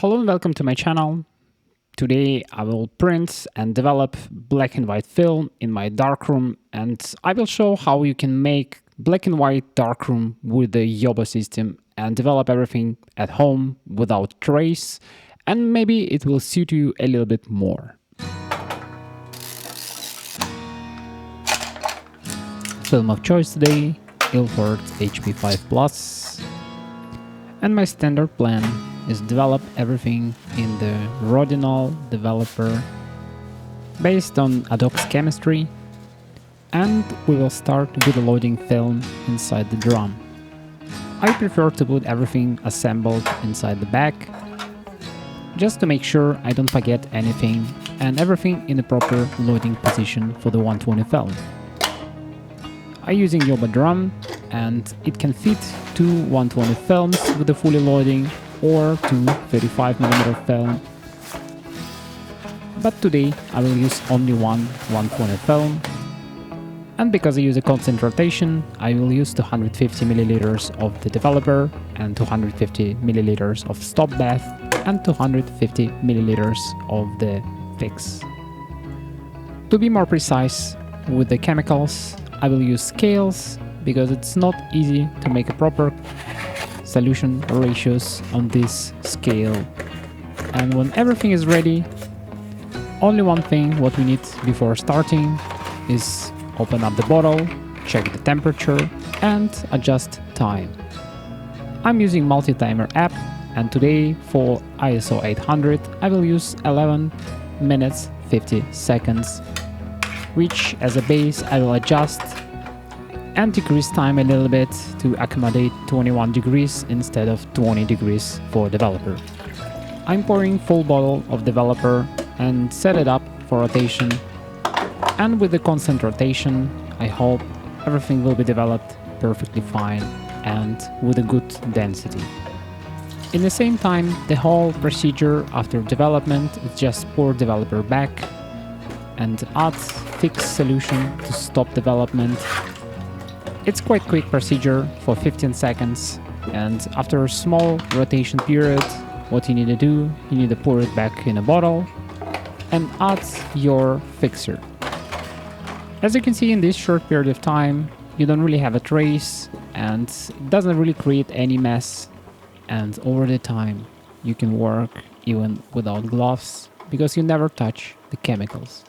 Hello and welcome to my channel. Today I will print and develop black and white film in my darkroom, and I will show how you can make black and white darkroom with the Jobo system and develop everything at home without trace, and maybe it will suit you a little bit more. Film of choice today, Ilford HP5 Plus, and my standard plan is develop everything in the Rodinal developer based on ad hoc chemistry, and we will start with the loading film inside the drum. I prefer to put everything assembled inside the bag, just to make sure I don't forget anything and everything in the proper loading position for the 120 film. I'm using Jobo drum, and it can fit two 120 films with the fully loading or two 35mm film, but today I will use only one 120 film, and because I use a constant rotation, I will use 250ml of the developer and 250ml of stop bath and 250ml of the fix. To be more precise with the chemicals, I will use scales because it's not easy to make a proper solution ratios on this scale. And when everything is ready, only one thing what we need before starting is open up the bottle, check the temperature and adjust time. I'm using multi-timer app, and today for ISO 800 I will use 11 minutes 50 seconds, which as a base I will adjust and decrease time a little bit to accommodate 21 degrees instead of 20 degrees for developer. I'm pouring full bottle of developer and set it up for rotation, and with the constant rotation I hope everything will be developed perfectly fine and with a good density. In the same time, the whole procedure after development is just pour developer back and add fixed solution to stop development. It's quite quick procedure for 15 seconds, and after a small rotation period, what you need to do, you need to pour it back in a bottle and add your fixer. As you can see, in this short period of time, you don't really have a trace and it doesn't really create any mess, and over the time you can work even without gloves because you never touch the chemicals.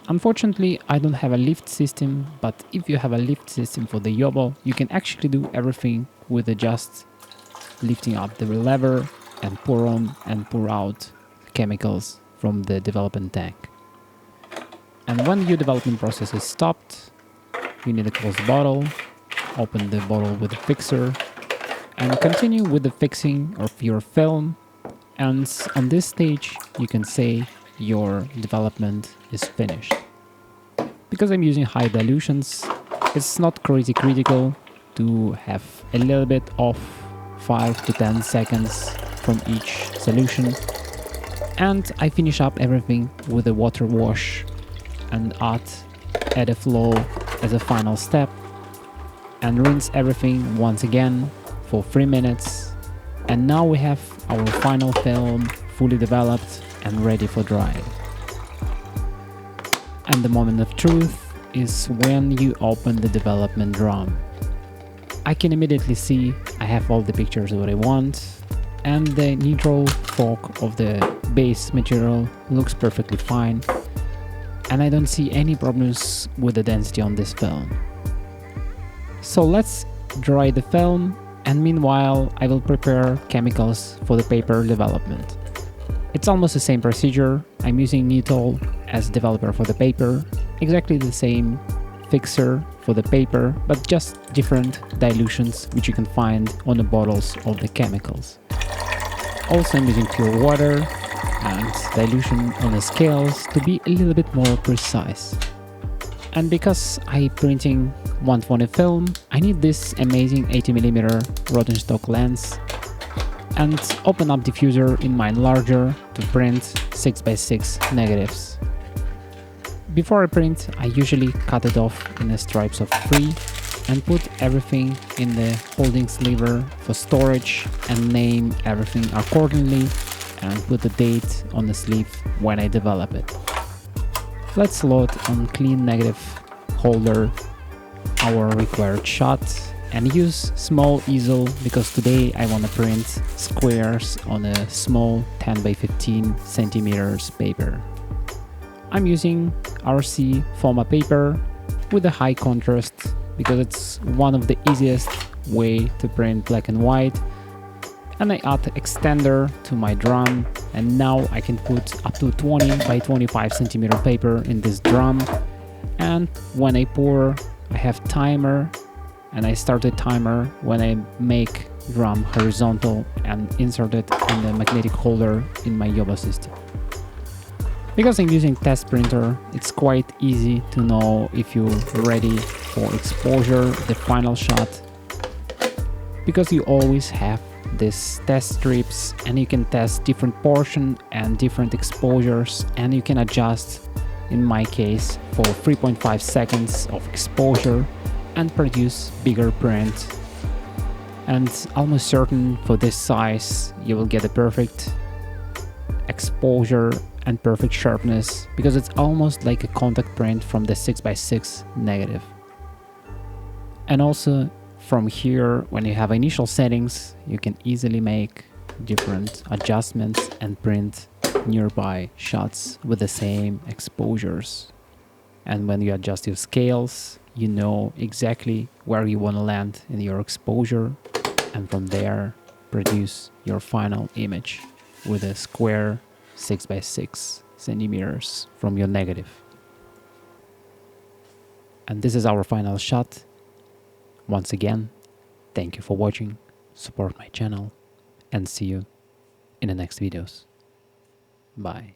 Unfortunately, I don't have a lift system, but if you have a lift system for the Jobo, you can actually do everything with just lifting up the lever and pour on and pour out chemicals from the development tank. And when your development process is stopped, you need to close the bottle, open the bottle with a fixer, and continue with the fixing of your film. And on this stage, you can say your development is finished. Because I'm using high dilutions, it's not crazy critical to have a little bit of 5 to 10 seconds from each solution. And I finish up everything with a water wash and add a flow as a final step, and rinse everything once again for 3 minutes. And now we have our final film fully developed and ready for drying. And the moment of truth is when you open the development drum. I can immediately see I have all the pictures what I want, and the neutral fog of the base material looks perfectly fine, and I don't see any problems with the density on this film. So let's dry the film, and meanwhile I will prepare chemicals for the paper development. It's almost the same procedure. I'm using Neutral as developer for the paper, exactly the same fixer for the paper, but just different dilutions which you can find on the bottles of the chemicals. Also, I'm using pure water and dilution on the scales to be a little bit more precise. And because I'm printing 120 film, I need this amazing 80mm Rodenstock lens, and open up diffuser in my enlarger to print 6x6 negatives. Before I print, I usually cut it off in the stripes of 3 and put everything in the holding sliver for storage and name everything accordingly and put the date on the sleeve when I develop it. Let's load on clean negative holder our required shot and use small easel because today I want to print squares on a small 10 by 15 centimeters paper. I'm using RC Forma paper with a high contrast because it's one of the easiest way to print black and white, and I add extender to my drum, and now I can put up to 20 by 25 centimeter paper in this drum. And when I pour, I have timer, and I start the timer when I make drum horizontal and insert it in the magnetic holder in my Jobo system. Because I'm using test printer, it's quite easy to know if you're ready for exposure, the final shot, because you always have these test strips and you can test different portion and different exposures, and you can adjust, in my case, for 3.5 seconds of exposure and produce bigger print. And almost certain for this size you will get a perfect exposure and perfect sharpness because it's almost like a contact print from the 6x6 negative. And also from here, when you have initial settings, you can easily make different adjustments and print nearby shots with the same exposures. And when you adjust your scales, you know exactly where you want to land in your exposure, and from there produce your final image with a square 6x6 centimeters from your negative. And this is our final shot. Once again, thank you for watching, support my channel, and see you in the next videos. Bye.